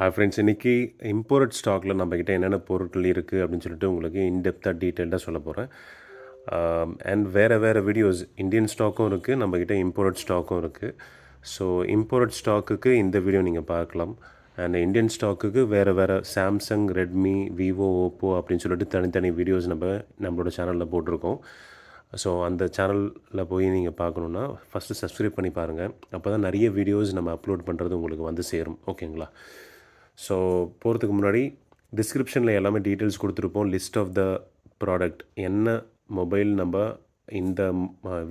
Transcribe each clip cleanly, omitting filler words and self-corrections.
Hi friends, இன்றைக்கி import ஸ்டாக்கில் நம்மக்கிட்ட என்னென்ன பொருட்கள் இருக்குது அப்படின்னு சொல்லிட்டு உங்களுக்கு இன்டெப்த்தாக டீட்டெயில்டாக சொல்ல போகிறேன். அண்ட் வேறு வீடியோஸ் இந்தியன் ஸ்டாக்கும் இருக்குது, நம்மக்கிட்ட இம்போர்ட் ஸ்டாக்கும் இருக்குது. ஸோ இம்போர்ட் ஸ்டாக்குக்கு இந்த வீடியோ நீங்கள் பார்க்கலாம். அண்ட் இந்தியன் ஸ்டாக்குக்கு வேறு சாம்சங், ரெட்மி, விவோ, ஓப்போ அப்படின்னு சொல்லிட்டு தனித்தனி வீடியோஸ் நம்மளோட சேனலில் போட்டிருக்கோம். ஸோ அந்த சேனலில் போய் நீங்கள் பார்க்கணுன்னா ஃபஸ்ட்டு சப்ஸ்கிரைப் பண்ணி பாருங்கள். அப்போ தான் நிறைய வீடியோஸ் நம்ம அப்லோட் பண்ணுறது உங்களுக்கு வந்து சேரும். ஓகேங்களா? ஸோ போகிறதுக்கு முன்னாடி டிஸ்கிரிப்ஷனில் எல்லாமே டீட்டெயில்ஸ் கொடுத்துருப்போம். லிஸ்ட் ஆஃப் த ப்ராடக்ட், என்ன மொபைல் நம்ம இந்த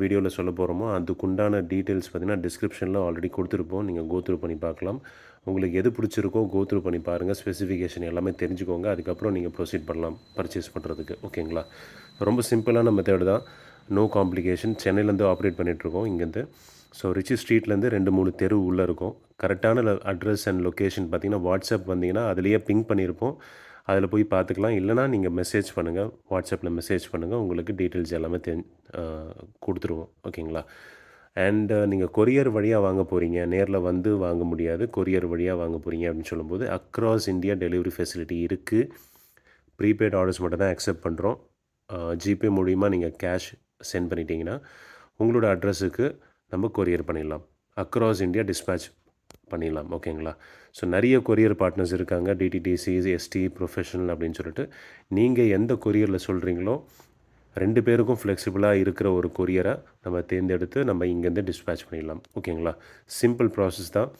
வீடியோவில் சொல்ல போகிறோமோ அதுக்குண்டான டீட்டெயில்ஸ் பார்த்திங்கன்னா டிஸ்கிரிப்ஷனில் ஆல்ரெடி கொடுத்துருப்போம். நீங்கள் கோத்ரூ பண்ணி பார்க்கலாம். உங்களுக்கு எது பிடிச்சிருக்கோ கோத்ரூ பண்ணி பாருங்கள். ஸ்பெசிஃபிகேஷன் எல்லாமே தெரிஞ்சுக்கோங்க. அதுக்கப்புறம் நீங்கள் ப்ரொசீட் பண்ணலாம் பர்ச்சேஸ் பண்ணுறதுக்கு. ஓகேங்களா? ரொம்ப சிம்பிளான மெத்தட் தான், நோ காம்ப்ளிகேஷன். சென்னையிலேருந்து ஆப்ரேட் பண்ணிகிட்ருக்கோம் இங்கேருந்து. ஸோ ரிச்சி ஸ்ட்ரீட்லேருந்து 2-3 தெரு உள்ளே இருக்கும். கரெக்டான அட்ரஸ் அண்ட் லொக்கேஷன் பார்த்திங்கன்னா வாட்ஸ்அப் வந்தீங்கன்னா அதுலேயே பிங் பண்ணியிருப்போம். அதில் போய் பார்த்துக்கலாம். இல்லைனா நீங்கள் மெசேஜ் பண்ணுங்கள், வாட்ஸ்அப்பில் மெசேஜ் பண்ணுங்கள். உங்களுக்கு டீட்டெயில்ஸ் எல்லாமே கொடுத்துருவோம். ஓகேங்களா? அண்டு நீங்கள் கொரியர் வழியாக வாங்க போகிறீங்க, நேரில் வந்து வாங்க முடியாது, கொரியர் வழியாக வாங்க போகிறீங்க அப்படின்னு சொல்லும்போது அக்ராஸ் இந்தியா டெலிவரி ஃபெசிலிட்டி இருக்குது. ப்ரீபெய்ட் ஆர்டர்ஸ் மட்டும் தான் அக்செப்ட் பண்ணுறோம். ஜிபே மூலிமா நீங்கள் கேஷ் சென்ட் பண்ணிட்டீங்கன்னா உங்களோட அட்ரஸுக்கு நம்ம கொரியர் பண்ணிடலாம். அக்ராஸ் இந்தியா டிஸ்பேட்ச் பண்ணிடலாம். ஓகேங்களா? ஸோ நிறைய கொரியர் பார்ட்னர்ஸ் இருக்காங்க, டிடிடிசி, எஸ்டி, ப்ரொஃபஷனல் அப்படின்னு சொல்லிட்டு. நீங்கள் எந்த கொரியரில் சொல்கிறீங்களோ 2 பேருக்கும் ஃப்ளெக்சிபிளாக இருக்கிற ஒரு கொரியரை நம்ம தேர்ந்தெடுத்து நம்ம இங்கேருந்து டிஸ்பேட்ச் பண்ணிடலாம். ஓகேங்களா? சிம்பிள் ப்ராசஸ் தான்.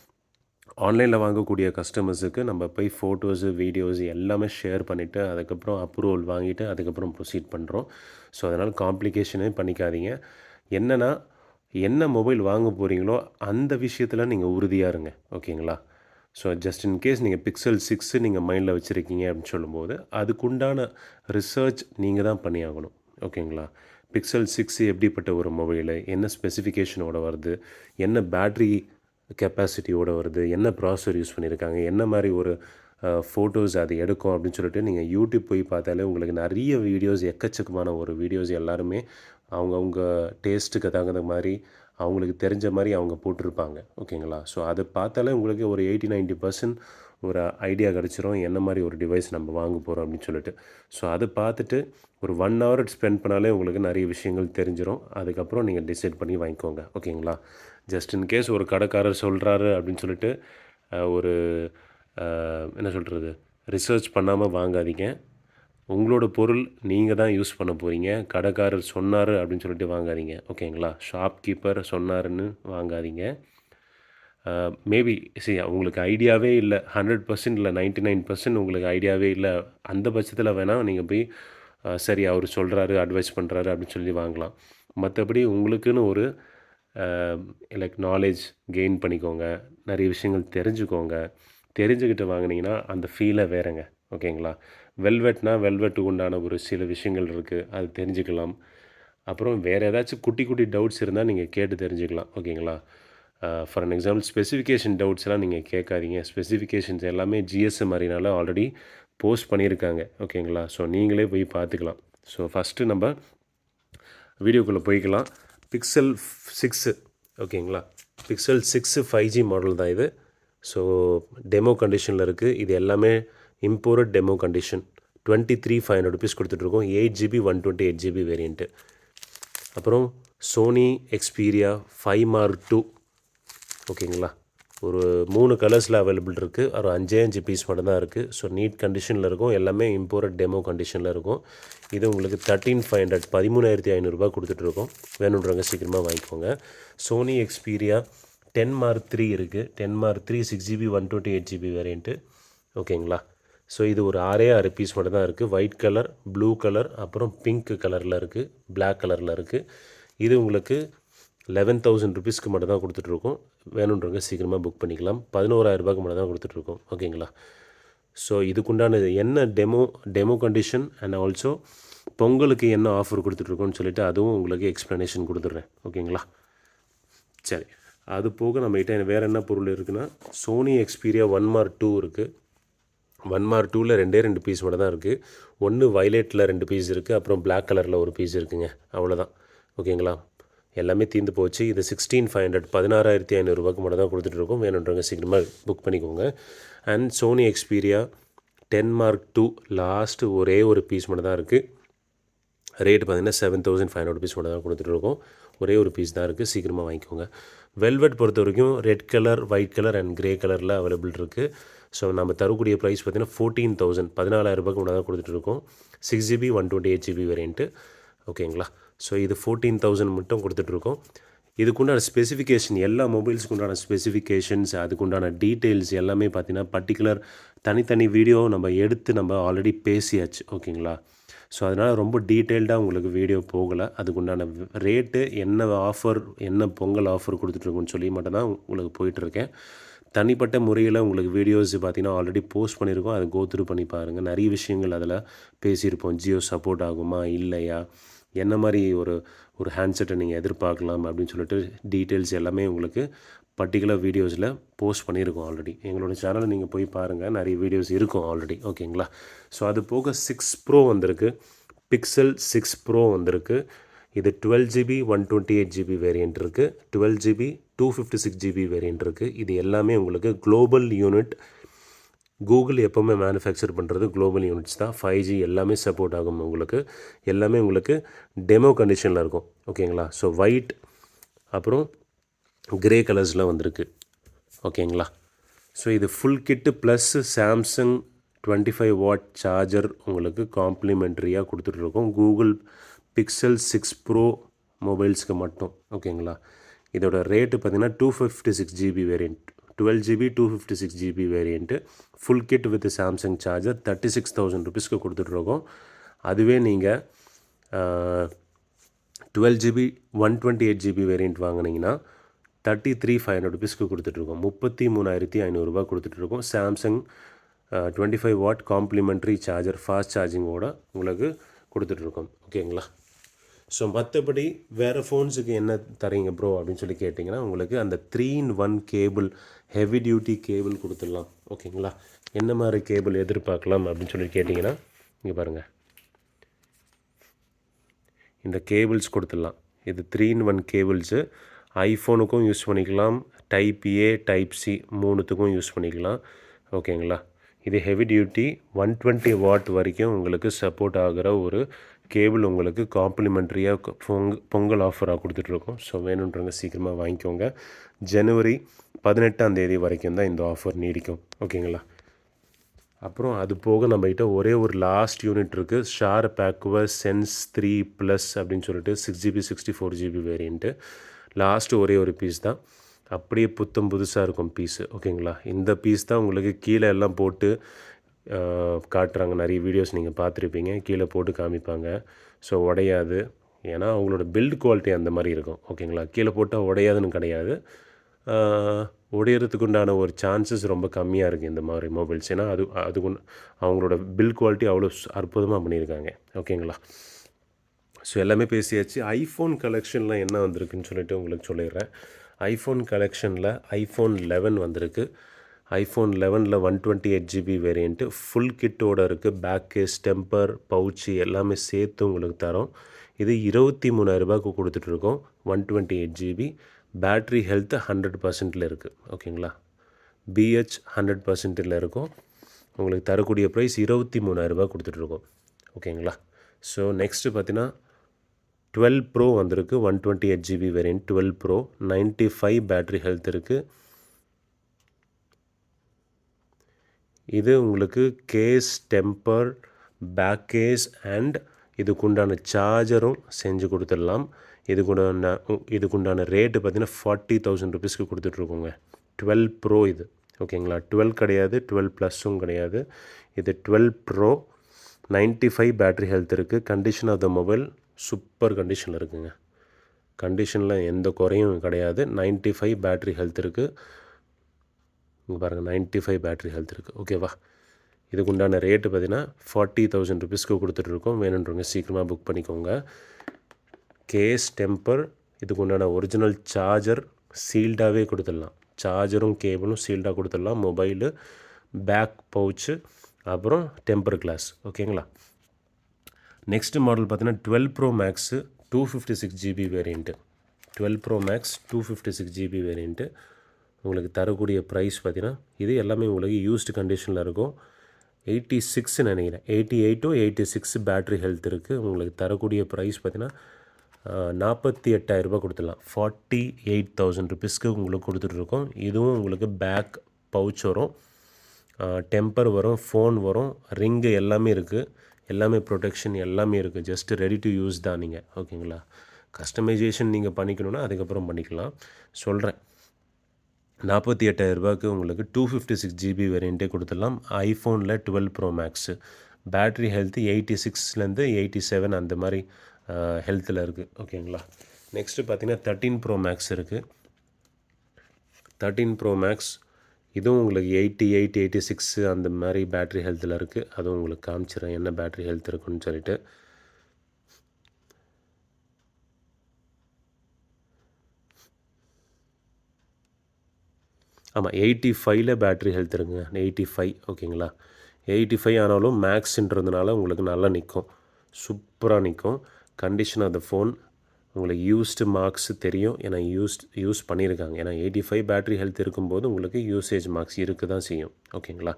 ஆன்லைனில் வாங்கக்கூடிய கஸ்டமர்ஸுக்கு நம்ம போய் ஃபோட்டோஸு, வீடியோஸ் எல்லாமே ஷேர் பண்ணிவிட்டு அதுக்கப்புறம் அப்ரூவல் வாங்கிட்டு அதுக்கப்புறம் ப்ரொசீட் பண்ணுறோம். ஸோ அதனால் காம்ப்ளிகேஷனே பண்ணிக்காதீங்க. என்னென்னா, என்ன மொபைல் வாங்க போகிறீங்களோ அந்த விஷயத்தில் நீங்கள் உறுதியாக இருங்க. ஓகேங்களா? ஸோ ஜஸ்ட் இன் கேஸ் நீங்கள் பிக்சல் 6 நீங்கள் மைண்டில் வச்சுருக்கீங்க அப்படின்னு சொல்லும்போது அதுக்குண்டான ரிசர்ச் நீங்கள் தான் பண்ணியாகணும். ஓகேங்களா? பிக்சல் 6 எப்படிப்பட்ட ஒரு மொபைலு, என்ன ஸ்பெசிஃபிகேஷனோட வருது, என்ன பேட்ரி கெப்பாசிட்டியோடு வருது, என்ன ப்ராசஸர் யூஸ் பண்ணியிருக்காங்க, என்ன மாதிரி ஒரு ஃபோட்டோஸ் அது எடுக்கும் அப்படின்னு சொல்லிட்டு நீங்கள் யூடியூப் போய் பார்த்தாலே உங்களுக்கு நிறைய வீடியோஸ், எக்கச்சக்கமான ஒரு வீடியோஸ் எல்லாருமே அவங்கவுங்க டேஸ்ட்டுக்கு தகுந்த மாதிரி அவங்களுக்கு தெரிஞ்ச மாதிரி அவங்க போட்டிருப்பாங்க. ஓகேங்களா? ஸோ அதை பார்த்தாலே உங்களுக்கு ஒரு 80-90% ஒரு ஐடியா கிடச்சிரும் என்ன மாதிரி ஒரு டிவைஸ் நம்ம வாங்க போகிறோம் அப்படின்னு சொல்லிட்டு. ஸோ அதை பார்த்துட்டு ஒரு 1 hour ஸ்பெண்ட் பண்ணாலே உங்களுக்கு நிறைய விஷயங்கள் தெரிஞ்சிடும். அதுக்கப்புறம் நீங்கள் டிசைட் பண்ணி வாங்கிக்கோங்க. ஓகேங்களா? ஜஸ்ட் இன் கேஸ் ஒரு கடைக்காரர் சொல்கிறாரு அப்படின்னு சொல்லிட்டு ஒரு என்ன சொல்கிறது, ரிசர்ச் பண்ணாமல் வாங்காதீங்க. உங்களோட பொருள் நீங்கள் தான் யூஸ் பண்ண போகிறீங்க. கடைக்காரர் சொன்னார் அப்படின்னு சொல்லிட்டு வாங்காதீங்க. ஓகேங்களா? ஷாப்கீப்பர் சொன்னாருன்னு வாங்காதீங்க. மேபி உங்களுக்கு ஐடியாவே இல்லை, 100% இல்லை, 99% உங்களுக்கு ஐடியாவே இல்லை. அந்த பட்சத்தில் வேணால் நீங்கள் போய் சரி அவர் சொல்கிறாரு, அட்வைஸ் பண்ணுறாரு அப்படின்னு சொல்லி வாங்கலாம். மற்றபடி உங்களுக்குன்னு ஒரு லைக் நாலேஜ் கெயின் பண்ணிக்கோங்க, நிறைய விஷயங்கள் தெரிஞ்சுக்கோங்க. தெரிஞ்சுக்கிட்டு வாங்கினீங்கன்னா அந்த ஃபீலே வேறுங்க. ஓகேங்களா? வெல்வெட்டுக்கு உண்டான ஒரு சில விஷயங்கள் இருக்குது, அது தெரிஞ்சுக்கலாம். அப்புறம் வேறு ஏதாச்சும் குட்டி டவுட்ஸ் இருந்தால் நீங்கள் கேட்டு தெரிஞ்சுக்கலாம். ஓகேங்களா? ஃபார் அன் எக்ஸாம்பிள் ஸ்பெசிஃபிகேஷன் டவுட்ஸ்லாம் நீங்கள் கேட்காதீங்க. ஸ்பெசிஃபிகேஷன்ஸ் எல்லாமே ஜிஎஸ்எம் மாதிரினால ஆல்ரெடி போஸ்ட் பண்ணியிருக்காங்க. ஓகேங்களா? ஸோ நீங்களே போய் பார்த்துக்கலாம். ஸோ ஃபஸ்ட்டு நம்ம வீடியோக்குள்ளே போய்க்கலாம். பிக்சல் 6, ஓகேங்களா? பிக்சல் 6 5G மாடல் தான் இது. ஸோ டெமோ கண்டிஷனில் இருக்குது. இது எல்லாமே இம்போர்ட் டெமோ கண்டிஷன். 23,500 rupees கொடுத்துட்ருக்கோம். 8GB 128GB variant. அப்புறம் சோனி எக்ஸ்பீரியா 5 Mark II. ஓகேங்களா? ஒரு 3 கலர்ஸில் அவைலபிள் இருக்குது. ஒரு 5 பீஸ் மட்டும் தான் இருக்குது. ஸோ நீட் கண்டிஷனில் இருக்கும். எல்லாமே இம்போர்ட் டெமோ கண்டிஷனில் இருக்கும். இது உங்களுக்கு 13,500 13,500 கொடுத்துட்ருக்கோம். வேணுன்றவங்க சீக்கிரமாக வாங்கிக்கோங்க. சோனி எக்ஸ்பீரியா 10 Mark III இருக்குது. 10 Mark III 6GB 128GB variant. ஓகேங்களா? ஸோ இது ஒரு 6 பீஸ் மட்டும் தான் இருக்குது. ஒயிட் கலர், ப்ளூ கலர், அப்புறம் பிங்க் கலரில் இருக்குது, பிளாக் கலரில் இருக்குது. இது உங்களுக்கு 11,000 rupeesக்கு மட்டும் தான் கொடுத்துட்ருக்கோம். வேணுன்றவங்க சீக்கிரமாக புக் பண்ணிக்கலாம். 11,000 மட்டும் தான் கொடுத்துட்ருக்கோம். ஓகேங்களா? ஸோ இதுக்குண்டான என்ன டெமோ கண்டிஷன் அண்ட் ஆல்சோ பொங்கலுக்கு என்ன ஆஃபர் கொடுத்துட்ருக்கோன்னு சொல்லிவிட்டு அதுவும் உங்களுக்கு எக்ஸ்ப்ளனேஷன் கொடுத்துட்றேன். ஓகேங்களா? சரி, அது போக நம்மகிட்ட வேறு என்ன பொருள் இருக்குன்னா, சோனி எக்ஸ்பீரியா 1 Mark II இருக்குது. 1 Mark IIல 2 பீஸ் மட்டும் தான் இருக்குது. ஒன்று வயலட்டில் 2 பீஸ் இருக்குது, அப்புறம் பிளாக் கலரில் ஒரு பீஸ் இருக்குங்க. அவ்வளோதான். ஓகேங்களா? எல்லாமே தீர்ந்து போச்சு. இது 16,500 16,500 மட்டும் தான் கொடுத்துட்ருக்கோம். வேணுன்றவங்க சீக்கிரமாக புக் பண்ணிக்கோங்க. And Sony Xperia 10 Mark II last ஒரே ஒரு பீஸ் மட்டும் தான் இருக்குது. ரேட்டு பார்த்திங்கன்னா 7,500 rupees மட்டும் தான் கொடுத்துட்ருக்கோம். ஒரே ஒரு பீஸ் தான் இருக்குது, சீக்கிரமாக வாங்கிக்கோங்க. வெல்வெட் பொறுத்த வரைக்கும் red colour, white colour and grey கலரில் அவைலபிள் இருக்குது. ஸோ நம்ம தரக்கூடிய ப்ரைஸ் பார்த்திங்கன்னா 14,000 14,000 மட்டும் தான் கொடுத்துட்ருக்கோம். 6GB 128GB variant. ஓகேங்களா? ஸோ இது 14,000 மட்டும் கொடுத்துட்ருக்கோம். இதுக்குண்டான ஸ்பெசிஃபிகேஷன், எல்லா மொபைல்ஸுக்கு உண்டான ஸ்பெசிஃபிகேஷன்ஸ், அதுக்குண்டான டீட்டெயில்ஸ் எல்லாமே பார்த்திங்கன்னா பர்டிகுலர் தனித்தனி வீடியோ நம்ம ஆல்ரெடி பேசியாச்சு. ஓகேங்களா? ஸோ அதனால் ரொம்ப டீட்டெயில்டாக உங்களுக்கு வீடியோ போகலை. அதுக்குண்டான ரேட்டு, என்ன ஆஃபர், என்ன பொங்கல் ஆஃபர் கொடுத்துட்ருக்கோன்னு சொல்லி மட்டும் தான் உங்களுக்கு போயிட்டுருக்கேன். தனிப்பட்ட முறையில் உங்களுக்கு வீடியோஸ் பார்த்திங்கன்னா ஆல்ரெடி போஸ்ட் பண்ணியிருக்கோம். அதை கோத்ரூ பண்ணி பாருங்கள். நிறைய விஷயங்கள் அதில் பேசியிருப்போம். ஜியோ சப்போர்ட் ஆகுமா இல்லையா, என்ன மாதிரி ஒரு ஹேண்ட்செட்டை நீங்கள் எதிர்பார்க்கலாம் அப்படின்னு சொல்லிட்டு டீட்டெயில்ஸ் எல்லாமே உங்களுக்கு பர்டிகுலர் வீடியோஸில் போஸ்ட் பண்ணியிருக்கோம் ஆல்ரெடி. எங்களோட சேனலை நீங்கள் போய் பாருங்கள், நிறைய வீடியோஸ் இருக்கும் ஆல்ரெடி. ஓகேங்களா? ஸோ அது போக 6 Pro வந்திருக்கு, பிக்சல் 6 Pro வந்திருக்கு. இது 12GB 128GB வேரியண்ட் இருக்குது, 12GB 256GB வேரியண்ட் இருக்குது. இது எல்லாமே உங்களுக்கு குளோபல் யூனிட். கூகுள் எப்போவுமே மேனுஃபேக்சர் பண்ணுறது குளோபல் யூனிட்ஸ் தான். 5G எல்லாமே சப்போர்ட் ஆகும் உங்களுக்கு. எல்லாமே உங்களுக்கு டெமோ கண்டிஷனில் இருக்கும். ஓகேங்களா? ஸோ ஒயிட் அப்புறம் க்ரே கலர்ஸில் வந்திருக்கு. ஓகேங்களா? ஸோ இது full kit plus Samsung 25 watt charger உங்களுக்கு காம்ப்ளிமெண்ட்ரியாக கொடுத்துட்ருக்கோம் கூகுள் பிக்சல் 6 Pro மொபைல்ஸ்க்கு மட்டும். ஓகேங்களா? இதோட ரேட்டு பார்த்திங்கன்னா 256GB variant, 12GB 256GB variant, full kit with Samsung charger 36,000 rupeesக்கு கொடுத்துட்ருக்கோம். அதுவே நீங்கள் 12GB 128GB வேரியண்ட் வாங்கினீங்கன்னா 33,500 rupeesக்கு கொடுத்துட்ருக்கோம். 33,500 கொடுத்துட்ருக்கோம். Samsung 25 watt complimentary charger fast சார்ஜிங்கோட உங்களுக்கு கொடுத்துட்ருக்கோம். ஓகேங்களா? ஸோ மற்றபடி வேறு ஃபோன்ஸுக்கு என்ன தரீங்க ப்ரோ அப்படின்னு சொல்லி கேட்டிங்கன்னா, உங்களுக்கு அந்த 3-in-1 cable, heavy duty cable கொடுத்துடலாம். ஓகேங்களா? என்ன மாதிரி கேபிள் எதிர்பார்க்கலாம் அப்படின்னு சொல்லி கேட்டிங்கன்னா, இங்கே பாருங்கள், இந்த கேபிள்ஸ் கொடுத்துடலாம். இது 3-in-1 கேபிள்ஸு. ஐஃபோனுக்கும் யூஸ் பண்ணிக்கலாம், டைப் ஏ, டைப் சி மூணுத்துக்கும் யூஸ் பண்ணிக்கலாம். ஓகேங்களா? இது ஹெவி டியூட்டி 120 watt வரைக்கும் உங்களுக்கு சப்போர்ட் ஆகிற ஒரு கேபிள் உங்களுக்கு காம்ப்ளிமெண்ட்ரியாக பொங்கல் ஆஃபராக கொடுத்துட்ருக்கோம். ஸோ வேணுன்றவங்க சீக்கிரமாக வாங்கிக்கோங்க. ஜனவரி 18 வரைக்கும் தான் இந்த ஆஃபர் நீடிக்கும். ஓகேங்களா? அப்புறம் அது போக நம்மகிட்ட ஒரே ஒரு லாஸ்ட் யூனிட் இருக்குது, ஷார்ப் ஆக்வா சென்ஸ் 3+ அப்படின்னு சொல்லிட்டு 6GB 64GB வேரியண்ட்டு. லாஸ்ட்டு ஒரே ஒரு பீஸ் தான், அப்படியே புதுசாக இருக்கும் பீஸு. ஓகேங்களா? இந்த பீஸ் தான் உங்களுக்கு கீழே எல்லாம் போட்டு காட்டுறாங்க. நிறைய வீடியோஸ் நீங்கள் பார்த்துருப்பீங்க, கீழே போட்டு காமிப்பாங்க. ஸோ உடையாது, ஏன்னா அவங்களோட பில்ட் குவாலிட்டி அந்த மாதிரி இருக்கும். ஓகேங்களா? கீழே போட்டால் உடையாதுன்னு கிடையாது, உடையிறதுக்கு உண்டான ஒரு சான்சஸ் ரொம்ப கம்மியாக இருக்குது இந்த மாதிரி மொபைல்ஸ். ஏன்னா அதுக்கு அவங்களோட பில்ட் குவாலிட்டி அவ்வளோ அற்புதமாக பண்ணியிருக்காங்க. ஓகேங்களா? ஸோ எல்லாமே பேசியாச்சு. ஐஃபோன் கலெக்ஷனில் என்ன வந்திருக்குன்னு சொல்லிட்டு உங்களுக்கு சொல்லிடுறேன். ஐஃபோன் கலெக்ஷனில் ஐஃபோன் 11 வந்திருக்கு. ஐஃபோன் 11 128GB வேரியண்ட்டு ஃபுல் கிட்டோடு இருக்குது. பேக் கேஸ், டெம்பர், பவுச்சு எல்லாமே சேர்த்து உங்களுக்கு தரோம். இது 23,000 கொடுத்துட்ருக்கோம். 128GB, பேட்ரி ஹெல்த்து 100% இருக்குது. ஓகேங்களா? BH 100% இருக்கும். உங்களுக்கு தரக்கூடிய ப்ரைஸ் 23,000 கொடுத்துட்ருக்கோம். ஓகேங்களா? ஸோ நெக்ஸ்ட்டு பார்த்தீங்கன்னா 12 Pro வந்திருக்கு. 128GB variant 12 Pro, 95 battery health இருக்குது. இது உங்களுக்கு case, temper, back case and இதுக்குண்டான சார்ஜரும் செஞ்சு கொடுத்துடலாம். இதுக்குண்டான ரேட்டு பார்த்திங்கன்னா 40,000 rupeesக்கு கொடுத்துட்ருக்கோங்க. 12 Pro இது. ஓகேங்களா? 12 கிடையாது, 12+ம் கிடையாது. இது 12 Pro, 95 பேட்ரி ஹெல்த் இருக்குது. Condition of the mobile super கண்டிஷனில் இருக்குங்க. கண்டிஷனில் எந்த குறையும் கிடையாது. 95 பேட்ரி ஹெல்த் இருக்குது. இங்கே பாருங்கள், 95 பேட்ரி ஹெல்த் இருக்குது. ஓகேவா? இதுக்கு உண்டான ரேட்டு பார்த்திங்கன்னா 40,000 rupeesக்கு கொடுத்துட்ருக்கோம். வேணுன்றவங்க சீக்கிரமாக புக் பண்ணிக்கோங்க. கேஸ், டெம்பர், இதுக்கு உண்டான ஒரிஜினல் சார்ஜர் சீல்டாகவே கொடுத்துடலாம். சார்ஜரும் கேபிளும் சீல்டாக கொடுத்துடலாம். மொபைலு, பேக் பவுச்சு, அப்புறம் டெம்பர் கிளாஸ். ஓகேங்களா? நெக்ஸ்ட்டு மாடல் பார்த்தீங்கன்னா 12 Pro Max 256GB variant. 12 Pro Max 256 GB variant உங்களுக்கு தரக்கூடிய ப்ரைஸ் பார்த்தீங்கன்னா இது எல்லாமே உங்களுக்கு யூஸ்டு கண்டிஷனில் இருக்கும். 86 நினைக்கிறேன், 88 to 86 பேட்ரி ஹெல்த் இருக்குது. உங்களுக்கு தரக்கூடிய ப்ரைஸ் பார்த்தீங்கன்னா 48,000 கொடுத்துடலாம். 48,000 ருபீஸ்க்கு உங்களுக்கு கொடுத்துட்ருக்கோம். இதுவும் உங்களுக்கு பேக் பவுச் வரும், டெம்பர் வரும், ஃபோன் வரும், ரிங்கு எல்லாமே இருக்குது. எல்லாமே ப்ரொடெக்ஷன் எல்லாமே இருக்குது. ஜஸ்ட் ரெடி டு யூஸ் தான் நீங்கள். ஓகேங்களா? கஸ்டமைசேஷன் நீங்கள் பண்ணிக்கணுன்னா அதுக்கப்புறம் பண்ணிக்கலாம். சொல்கிறேன், 48,000 உங்களுக்கு 256 GB வேரியண்ட்டே கொடுத்துடலாம். ஐஃபோனில் 12 Pro Max பேட்ரி ஹெல்த்து 86லேருந்து 87 அந்த மாதிரி ஹெல்த்தில் இருக்குது. ஓகேங்களா? நெக்ஸ்ட்டு பார்த்தீங்கன்னா 13 Pro Max இருக்குது. 13 Pro Max இதுவும் உங்களுக்கு 88, 86 அந்த மாதிரி பேட்ரி ஹெல்த்தில் இருக்குது. அதுவும் உங்களுக்கு காமிச்சிடுறேன் என்ன பேட்ரி ஹெல்த் இருக்குன்னு சொல்லிட்டு. ஆமாம், 85ல் பேட்ரி ஹெல்த் இருக்குங்க. 85. ஓகேங்களா? 85 ஆனாலும் மேக்ஸ்ன்றதுனால உங்களுக்கு நல்லா நிற்கும், சூப்பராக நிற்கும். கண்டிஷன் ஆஃப் த ஃபோன் உங்களுக்கு யூஸ்டு மார்க்ஸ் தெரியும், ஏன்னா யூஸ் பண்ணியிருக்காங்க. ஏன்னா 85 பேட்ரி ஹெல்த் இருக்கும்போது உங்களுக்கு யூசேஜ் மார்க்ஸ் இருக்க தான் செய்யும். ஓகேங்களா?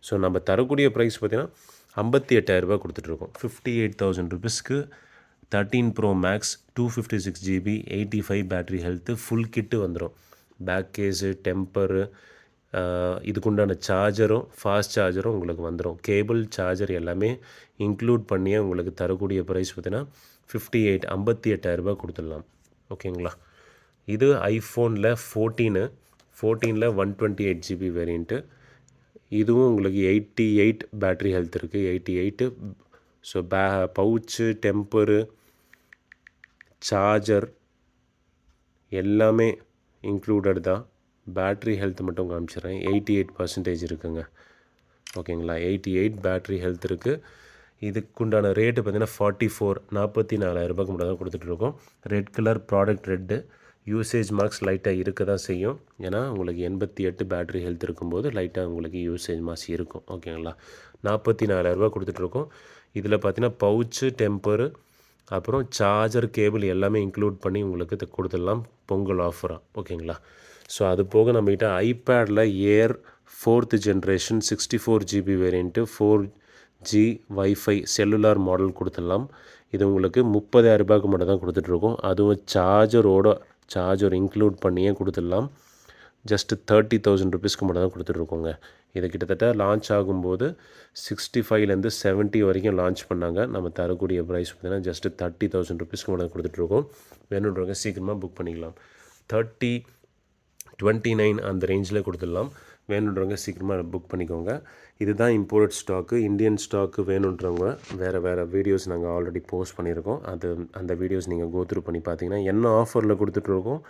ஸோ நம்ம தரக்கூடிய ப்ரைஸ் பார்த்திங்கன்னா 58,000 கொடுத்துட்ருக்கோம். 58,000 ருபீஸ்க்கு 13 Pro Max 256 GB 85 battery health full kit வந்துடும். பேக் கேஸு, டெம்பரு, இதுக்குண்டான சார்ஜரும், ஃபாஸ்ட் சார்ஜரும் உங்களுக்கு வந்துடும். கேபிள், சார்ஜர் எல்லாமே இன்க்ளூட் பண்ணியே உங்களுக்கு தரக்கூடிய ப்ரைஸ் பார்த்திங்கன்னா 58,000 கொடுத்துடலாம். ஓகேங்களா? இது ஐஃபோனில் 14ல் 128 GB வேரியண்ட்டு. இதுவும் உங்களுக்கு 88 பேட்ரி ஹெல்த் இருக்குது. 88. ஸோ பவுச்சு, டெம்பரு, சார்ஜர் எல்லாமே இன்க்ளூடட் தான். பேட்ரி ஹெல்த் மட்டும் காமிச்சிடுறேன். 88% இருக்குங்க. ஓகேங்களா? 88 பேட்ரி ஹெல்த் இருக்குது. இதுக்குண்டான ரேட்டு பார்த்திங்கன்னா 44,000 மட்டும் தான் கொடுத்துட்ருக்கோம். Red colour product red. Usage marks லைட்டாக இருக்க தான் செய்யும், ஏன்னா உங்களுக்கு 88 பேட்ரி ஹெல்த் இருக்கும்போது லைட்டாக உங்களுக்கு யூசேஜ் மார்க்ஸ் இருக்கும். ஓகேங்களா? 44,000 கொடுத்துட்ருக்கோம். இதில் பார்த்திங்கன்னா பவுச்சு, டெம்பரு, அப்புறம் சார்ஜர், கேபிள் எல்லாமே இன்க்ளூட் பண்ணி உங்களுக்கு கொடுத்துடலாம் பொங்கல் ஆஃபராக. ஓகேங்களா? ஸோ அது போக நம்மகிட்ட ஐபேடில் ஏர் 4th generation 64 GB variant 4G wifi cellular model கொடுத்துடலாம். இது உங்களுக்கு 30,000 மட்டும் தான் கொடுத்துட்ருக்கோம். அதுவும் சார்ஜர் இன்க்ளூட் பண்ணியே கொடுத்துடலாம். ஜஸ்ட்டு 30,000 ருபீஸ்க்கு மட்டும் தான் கொடுத்துட்ருக்கோங்க. இது கிட்டத்தட்ட லான்ச் ஆகும்போது 65லேருந்து 70 வரைக்கும் லான்ச் பண்ணாங்க. நம்ம தரக்கூடிய ப்ரைஸ் பார்த்திங்கன்னா ஜஸ்ட்டு 30,000 ருபீஸ்க்கு மட்டும் கொடுத்துட்ருக்கோம். வேணுன்றவங்க சீக்கிரமாக புக் பண்ணிக்கலாம். 30, 29 அந்த ரேஞ்சில் கொடுத்துடலாம். வேணுன்றவங்க சீக்கிரமாக புக் பண்ணிக்கோங்க. இதுதான் இம்போர்ட் ஸ்டாக்கு. இந்தியன் ஸ்டாக்கு வேணுன்றவங்க வேறு வீடியோஸ் நாங்கள் ஆல்ரெடி போஸ்ட் பண்ணியிருக்கோம். அந்த வீடியோஸ் நீங்கள் கோத்ரூ பண்ணி பார்த்தீங்கன்னா என்ன ஆஃபரில் கொடுத்துட்ருக்கோம்,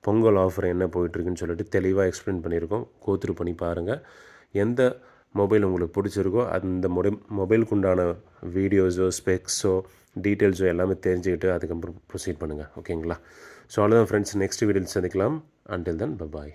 பொங்கல் ஆஃபர் என்ன போயிட்டுருக்குன்னு சொல்லிட்டு தெளிவாக எக்ஸ்பிளைன் பண்ணியிருக்கோம். கோத்ரூ பண்ணி பாருங்கள். எந்த மொபைல் உங்களுக்கு பிடிச்சிருக்கோ அந்த மொபைலுக்கு உண்டான வீடியோஸோ, ஸ்பெக்ஸோ, டீட்டெயில்ஸோ எல்லாமே தெரிஞ்சுக்கிட்டு அதுக்கப்புறம் ப்ரொசீட் பண்ணுங்கள். ஓகேங்களா? ஸோ அவ்வளோதான் ஃப்ரெண்ட்ஸ், நெக்ஸ்ட் வீடியோவில் சந்திக்கலாம். Until then bye bye.